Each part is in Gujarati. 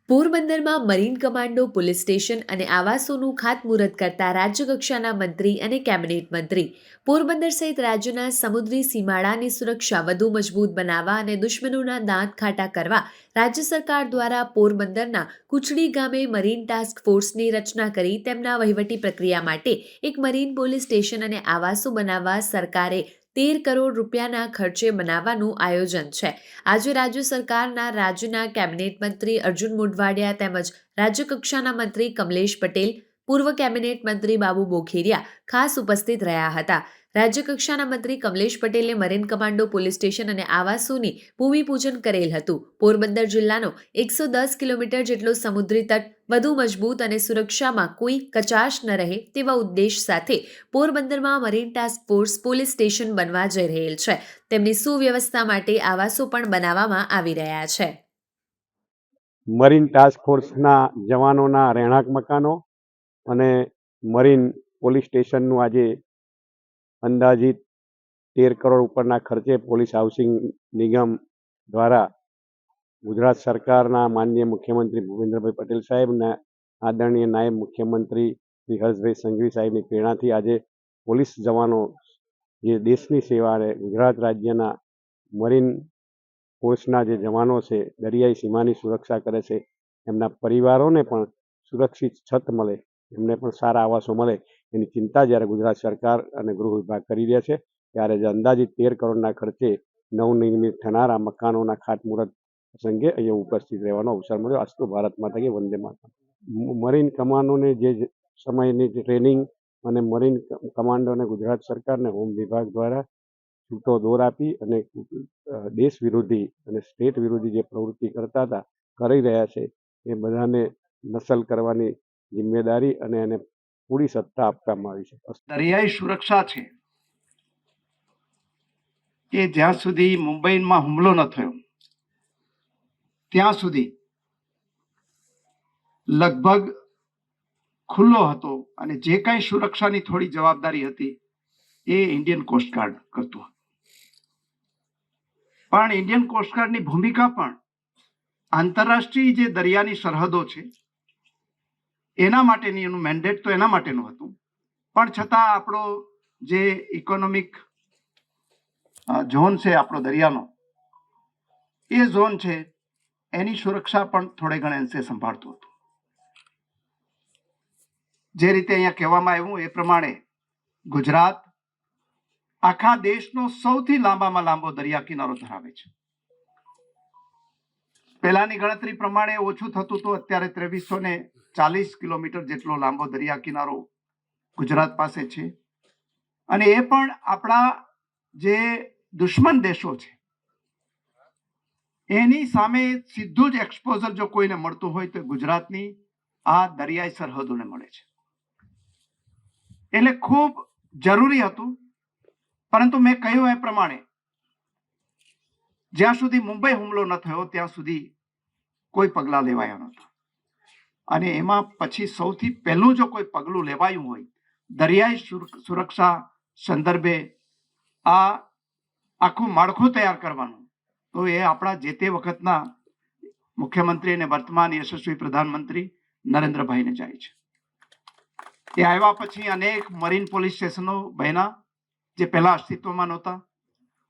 પોરબંદરમાં મરીન કમાન્ડો પોલીસ સ્ટેશન અને આવાસોનું ખાતમુહૂર્ત કરતા રાજ્યકક્ષાના મંત્રી અને કેબિનેટ મંત્રી પોરબંદર સહિત રાજ્યના સમુદ્રી સીમાડાની સુરક્ષા વધુ મજબૂત બનાવવા અને દુશ્મનોના દાંત ખાટા કરવા રાજ્ય સરકાર દ્વારા પોરબંદરના કુચડી ગામે મરીન ટાસ્ક ફોર્સની રચના કરી તેમના વહીવટી પ્રક્રિયા માટે એક મરીન પોલીસ સ્ટેશન અને આવાસો બનાવવા સરકારે 13 કરોડ રૂપિયાના ખર્ચે બનાવવાનું આયોજન છે। આજે રાજ્ય સરકારના રાજ્યના કેબિનેટ મંત્રી અર્જુન મોઢવાડિયા તેમજ રાજ્યકક્ષાના મંત્રી કમલેશ પટેલ, પૂર્વ કેબિનેટ મંત્રી બાબુ બોખેરિયા ખાસ ઉપસ્થિત રહ્યા હતા। રાજ્યકક્ષાના મંત્રી કમલેશ પટેલે મરીન કમાન્ડો પોલીસ સ્ટેશન અને આવાસોની ભૂમિપૂજન કરેલ હતું। પોરબંદર જિલ્લાનો 110 કિલોમીટર જેટલો સમુદ્રી તટ વધુ મજબૂત અને સુરક્ષામાં કોઈ કચાશ ન રહે તેવા ઉદ્દેશ સાથે પોરબંદરમાં marine task force police station બનવા જઈ રહેલ છે। તેમની સુવ્યવસ્થા માટે આવાસો પણ બનાવવામાં આવી રહ્યા છે। મરીન ટાસ્ક ફોર્સના જવાનોના રહેણાંક મકાનો અને મરીન પોલીસ સ્ટેશનનું આજે અંદાજિત 13 કરોડ ઉપરના ખર્ચે પોલીસ હાઉસિંગ નિગમ દ્વારા ગુજરાત સરકારના માનનીય મુખ્યમંત્રી ભૂપેન્દ્રભાઈ પટેલ સાહેબના આદરણીય નાયબ મુખ્યમંત્રી શ્રી હર્ષભાઈ સંઘવી સાહેબની પ્રેરણાથી આજે પોલીસ જવાનો જે દેશની સેવા અને ગુજરાત રાજ્યના મરીન ફોર્સના જે જવાનો છે દરિયાઈ સીમાની સુરક્ષા કરે છે, એમના પરિવારોને પણ સુરક્ષિત છત મળે, એમને પણ સારા આવાસો મળે એની ચિંતા જ્યારે ગુજરાત સરકાર અને ગૃહ વિભાગ કરી રહ્યા છે ત્યારે જે અંદાજિત 13 કરોડના ખર્ચે નવનિર્મિત થનારા મકાનોના ખાતમુહૂર્ત પ્રસંગે અહીંયા ઉપસ્થિત રહેવાનો અવસર મળ્યો। અસ્તુ ભારત માતા કી વંદે માતરમ। મરીન કમાન્ડોને જે સમયની ટ્રેનિંગ અને મરીન કમાન્ડોને ગુજરાત સરકારને હોમ વિભાગ દ્વારા છૂટો દોર આપી અને દેશ વિરોધી અને સ્ટેટ વિરોધી જે પ્રવૃત્તિ કરતા હતા કરી રહ્યા છે એ બધાને નસલ કરવાની જિમ્મેદારી અને એને પૂરી સત્તા આપવામાં આવી છે। દરિયાઈ સુરક્ષા છે કે જ્યાં સુધી મુંબઈમાં હુમલો ન થયો ત્યાં સુધી લગભગ ખુલ્લો હતો અને જે કાંઈ સુરક્ષાની થોડી જવાબદારી હતી એ ઇન્ડિયન કોસ્ટગાર્ડ કરતું હતું। પણ ઇન્ડિયન કોસ્ટગાર્ડની ભૂમિકા પણ આંતરરાષ્ટ્રીય જે દરિયાની સરહદો છે એના માટેની એનું મેન્ડેટ તો એના માટેનું હતું, પણ છતાં આપણો જે ઇકોનોમિક ઝોન છે આપણો દરિયાનો એ ઝોન છે એની સુરક્ષા પણ થોડે ઘણે અંશે સંભાળતું હતું। જે રીતે અહીંયા કહેવામાં આવ્યું એ પ્રમાણે ગુજરાત આખા દેશનો સૌથી લાંબામાં લાંબો દરિયા કિનારો ધરાવે છે। પહેલાની ગણતરી પ્રમાણે ઓછું થતું હતું, અત્યારે 2340 કિલોમીટર જેટલો લાંબો દરિયા કિનારો ગુજરાત પાસે છે અને એ પણ આપણા જે દુશ્મન દેશો છે એની સામે સીધું જ એક્સપોઝર જો કોઈને મળતું હોય તો ગુજરાતની આ દરિયાઈ સરહદોને મળે છે। એટલે ખૂબ જરૂરી હતું, પરંતુ મેં કહ્યું એ પ્રમાણે જ્યાં સુધી મુંબઈ હુમલો ન થયો ત્યાં સુધી કોઈ પગલાં લેવાયા નહોતા અને એમાં પછી સૌથી પહેલું જો કોઈ પગલું લેવાયું હોય દરિયાઈ સુરક્ષા સંદર્ભે આ આખું માળખું તૈયાર કરવાનું, તો એ આપણા જે તે વખતના મુખ્યમંત્રી અને વર્તમાન યશસ્વી પ્રધાનમંત્રી નરેન્દ્રભાઈને જાય છે। એ આવ્યા પછી અનેક મરીન પોલીસ સ્ટેશનો બન્યા જે પહેલા અસ્તિત્વમાં નહોતા।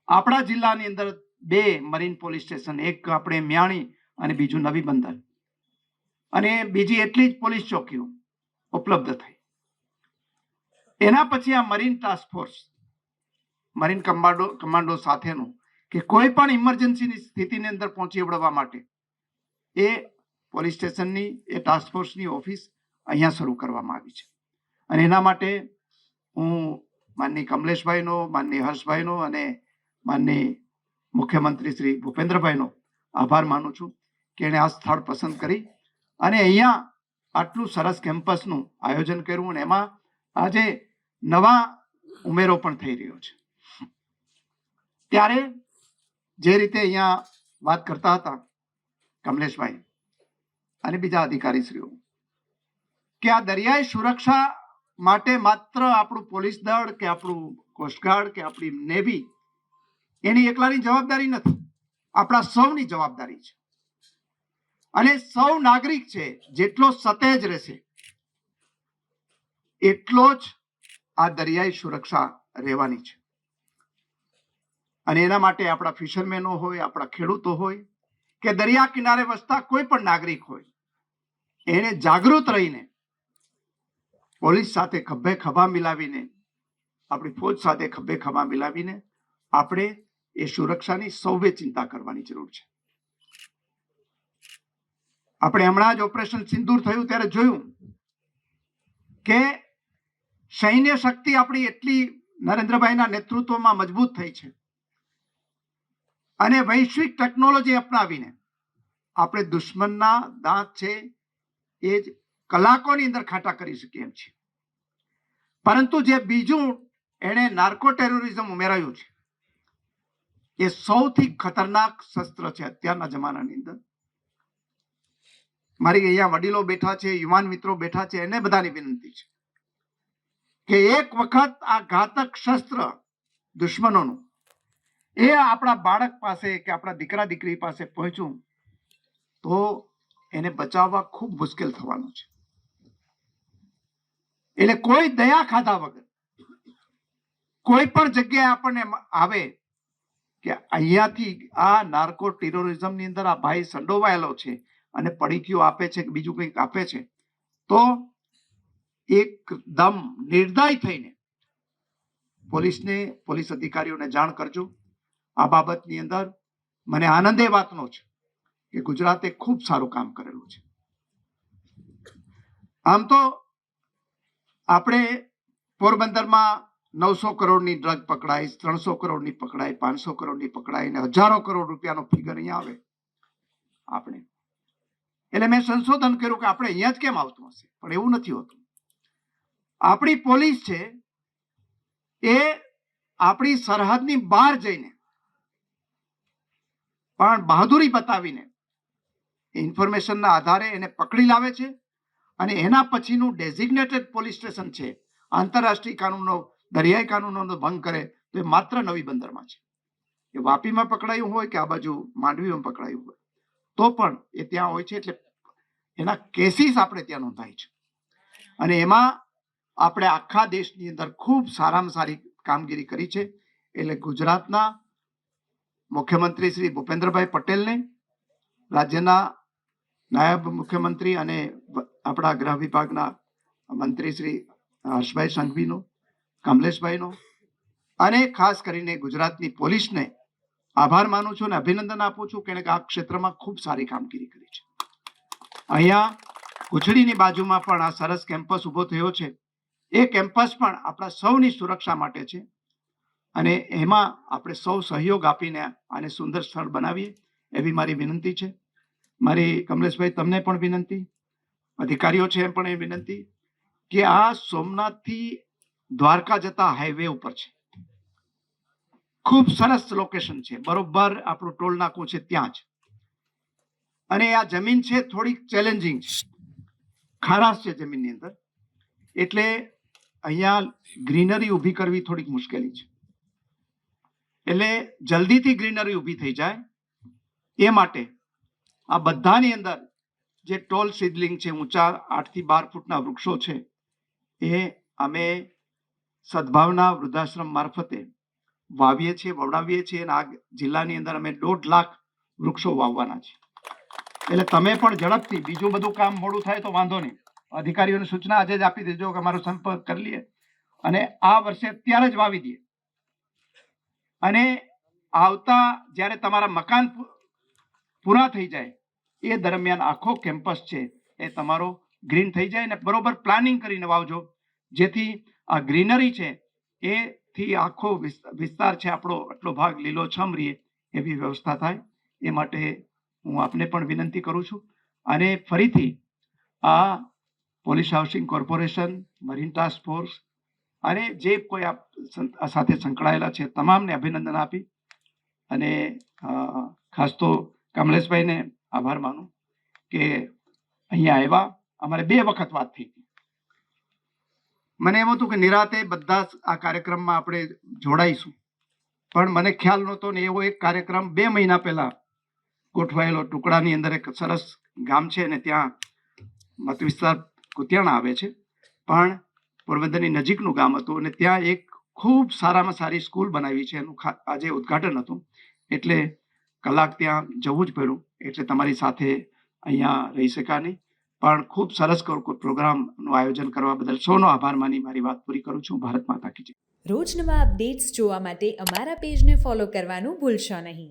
આપણા જિલ્લાની અંદર 2 મરીન પોલીસ સ્ટેશન, એક આપણે મ્યાણી અને બીજું નવી બંદર, અને બીજી એટલી જ પોલીસ ચોકીઓ ઉપલબ્ધ થઈ। એના પછી આ marine task force marine commando સાથેનું કે કોઈ પણ ઇમરજન્સીની સ્થિતિની અંદર પહોંચી વળવા માટે એ પોલીસ સ્ટેશનની એ ટાસ્ક ફોર્સની ઓફિસ અહીંયા શરૂ કરવામાં આવી છે અને એના માટે હું માનની કમલેશભાઈનો, માનની હર્ષભાઈનો અને માનની મુખ્યમંત્રી શ્રી ભૂપેન્દ્રભાઈનો આભાર માનું છું કે એણે આ સ્થળ પસંદ કરી અને અહીંયા આટલું સરસ કેમ્પસનું આયોજન કર્યું અને એમાં આજે નવા ઉમેરો પણ થઈ રહ્યો છે। ત્યારે જે રીતે અહીંયા વાત કરતા હતા કમલેશભાઈ અને બીજા અધિકારીશ્રીઓ કે આ દરિયાઈ સુરક્ષા માટે માત્ર આપણું પોલીસ દળ કે આપણું કોસ્ટગાર્ડ કે આપણી નેવી એની એકલાની જવાબદારી નથી, આપણા સૌની જવાબદારી છે। અને સૌ નાગરિક છે જેટલો સતેજ રહેશે એટલો જ આ દરિયાઈ સુરક્ષા રહેવાની છે. અને એના માટે આપણા ફિશરમેનો હોય, આપણા ખેડૂતો હોય કે દરિયા કિનારે વસતા કોઈ પણ નાગરિક હોય, એને જાગૃત રહીને પોલીસ સાથે ખભે ખભા મિલાવીને, આપણી ફોજ સાથે ખભે ખભા મિલાવીને આપણે એ સુરક્ષાની સૌએ ચિંતા કરવાની જરૂર છે. આપણે હમણાં જ ઓપરેશન સિંદૂર થયું ત્યારે જોયું કે સૈન્ય શક્તિ આપણી એટલી નરેન્દ્રભાઈના નેતૃત્વમાં મજબૂત થઈ છે અને વૈશ્વિક ટેકનોલોજી અપનાવીને આપણે દુશ્મનના દાંત છે એ જ કલાકોની અંદર ખાટા કરી શકીએ એમ છે. પરંતુ જે બીજું એણે નાર્કો ટેરરિઝમ ઉમેરાયું છે એ સૌથી ખતરનાક શસ્ત્ર છે અત્યારના જમાનાની અંદર. મારી અહીંયા વડીલો બેઠા છે, યુવાન મિત્રો બેઠા છે, એને બધાની વિનંતી છે કે એક વખત આ ઘાતક શસ્ત્ર દુશ્મનોનું એ આપણા બાળક પાસે કે આપણા દીકરા દીકરી પાસે પહોંચ્યું તો એને બચાવવા ખૂબ મુશ્કેલ થવાનું છે. એટલે કોઈ દયા ખાધા વગર કોઈ પણ જગ્યાએ આપણને આવે કે અહીંયાથી આ નાર્કો ટેરરિઝમની અંદર આ ભાઈ સંડોવાયેલો છે અને પડીકીઓ આપે છે કે બીજું કંઈક આપે છે, તો એકદમ નિર્દય થઈને પોલીસ અધિકારીઓને જાણ કરજો. આ બાબતની અંદર મને આનંદ એ વાતનો છે કે ગુજરાતે ખૂબ સારું કામ કરેલું છે. આમ તો આપણે પોરબંદરમાં 900 કરોડની ડ્રગ પકડાઈ, 300 કરોડની પકડાઈ, 500 કરોડની પકડાઈ ને હજારો કરોડ રૂપિયાનો ફિગર અહીંયા આવે આપણે. એટલે મેં સંશોધન કર્યું કે આપણે અહીંયા જ કેમ આવતું હશે, પણ એવું નથી હોતું. આપણી પોલીસ છે એ આપણી સરહદની બહાર જઈને પણ બહાદુરી બતાવીને ઇન્ફોર્મેશનના આધારે એને પકડી લાવે છે અને એના પછીનું ડેઝિગ્નેટેડ પોલીસ સ્ટેશન છે આંતરરાષ્ટ્રીય કાનૂનનો, દરિયાઈ કાનૂનનો ભંગ કરે તો એ માત્ર નવી બંદરમાં છે. એ વાપીમાં પકડાયું હોય કે આ બાજુ માંડવીમાં પકડાયું હોય તો પણ એ ત્યાં હોય છે. એટલે એના કેસીસ આપણે ત્યાં નોંધાય છે અને એમાં આપણે આખા દેશની અંદર ખૂબ સારામાં સારી કામગીરી કરી છે. એટલે ગુજરાતના મુખ્યમંત્રી શ્રી ભૂપેન્દ્રભાઈ પટેલને, રાજ્યના નાયબ મુખ્યમંત્રી અને આપણા ગૃહ વિભાગના મંત્રી શ્રી હર્ષભાઈ સંઘવીનો, કમલેશભાઈનો અને ખાસ કરીને ગુજરાતની પોલીસને આભાર માનું છું અને અભિનંદન આપું છું કે આ ક્ષેત્રમાં ખૂબ સારી કામગીરી કરી છે. અહીંયા કુચડીની બાજુમાં પણ આ સરસ કેમ્પસ ઊભો થયો છે. એ કેમ્પસ પણ આપણા સૌની સુરક્ષા માટે છે અને એમાં આપણે સૌ સહયોગ આપીને આને સુંદર સ્થળ બનાવીએ એવી મારી વિનંતી છે. મારી કમલેશભાઈ તમને પણ વિનંતી, અધિકારીઓ છે એમ પણ એ વિનંતી કે આ સોમનાથથી દ્વારકા જતા હાઈવે ઉપર છે. ખૂબ સરસ લોકેશન છે, બરોબર આપણું ટોલ નાકું છે ત્યાં જ. અને આ જમીન છે થોડીક ચેલેન્જિંગ છે, ખારાશ છે જમીનની અંદર, એટલે અહીંયા ગ્રીનરી ઊભી કરવી થોડીક મુશ્કેલી છે. એટલે જલ્દીથી ગ્રીનરી ઊભી થઈ જાય એ માટે આ બધાની અંદર જે ટોલ સિડલિંગ છે, ઊંચા 8 થી 12 ફૂટના વૃક્ષો છે, એ અમે સદભાવના વૃદ્ધાશ્રમ મારફતે વાવીએ છીએ, વવડાવીએ છીએ અને આ જિલ્લાની અંદર અમે 1.5 લાખ વૃક્ષો વાવવાના છે. એટલે તમે પણ ઝડપથી, બીજું બધું કામ મોડું થાય તો વાંધો નહીં, અધિકારીઓની સૂચના આજે જ આપી દેજો કે અમારો સંપર્ક કરી લઈએ અને આ વર્ષે અત્યારે જ વાવી દઈએ. અને આવતા જ્યારે તમારા મકાન પૂરા થઈ જાય એ દરમિયાન આખો કેમ્પસ છે એ તમારો ગ્રીન થઈ જાય. અને બરોબર પ્લાનિંગ કરીને વાવજો જેથી આ ગ્રીનરી છે એથી આખો વિસ્તાર છે આપણો આટલો ભાગ લીલોછમ રહે એવી વ્યવસ્થા થાય. એ માટે હું આપને પણ વિનંતી કરું છું. અને ફરીથી આ police housing corporation, marine task force અને જે કોઈ આ સાથે સંકળાયેલા છે તમામને અભિનંદન આપી અને ખાસ તો કમલેશભાઈને આભાર માનું કે અહીંયા આવ્યા. અમારે 2 વખત વાત થઈ હતી. મને એમ હતું કે નિરાતે બધા આ કાર્યક્રમમાં આપણે જોડાઈશું, પણ મને ખ્યાલ નહોતો ને એવો એક કાર્યક્રમ 2 મહિના પહેલા ગોઠવાયેલો ટુકડાની અંદર એક સરસ ગામ છે અને ત્યાં મત વિસ્તાર કુતિયાણા આવે છે, પણ પોરબંદરની નજીકનું ગામ હતું અને ત્યાં એક ખૂબ સારામાં સારી સ્કૂલ બનાવી છે. એનું આજે ઉદ્ઘાટન હતું, એટલે કલાક ત્યાં જવું જ પડ્યું. એટલે તમારી સાથે અહીંયા રહી શકા નહીં, પણ ખૂબ સરસ પ્રોગ્રામનું આયોજન કરવા બદલ સૌનો આભાર માની મારી વાત પૂરી કરું છું. ભારત માતા કી જય. રોજ નવા અપડેટ્સ જોવા માટે અમારા પેજને ફોલો કરવાનું ભૂલશો નહીં.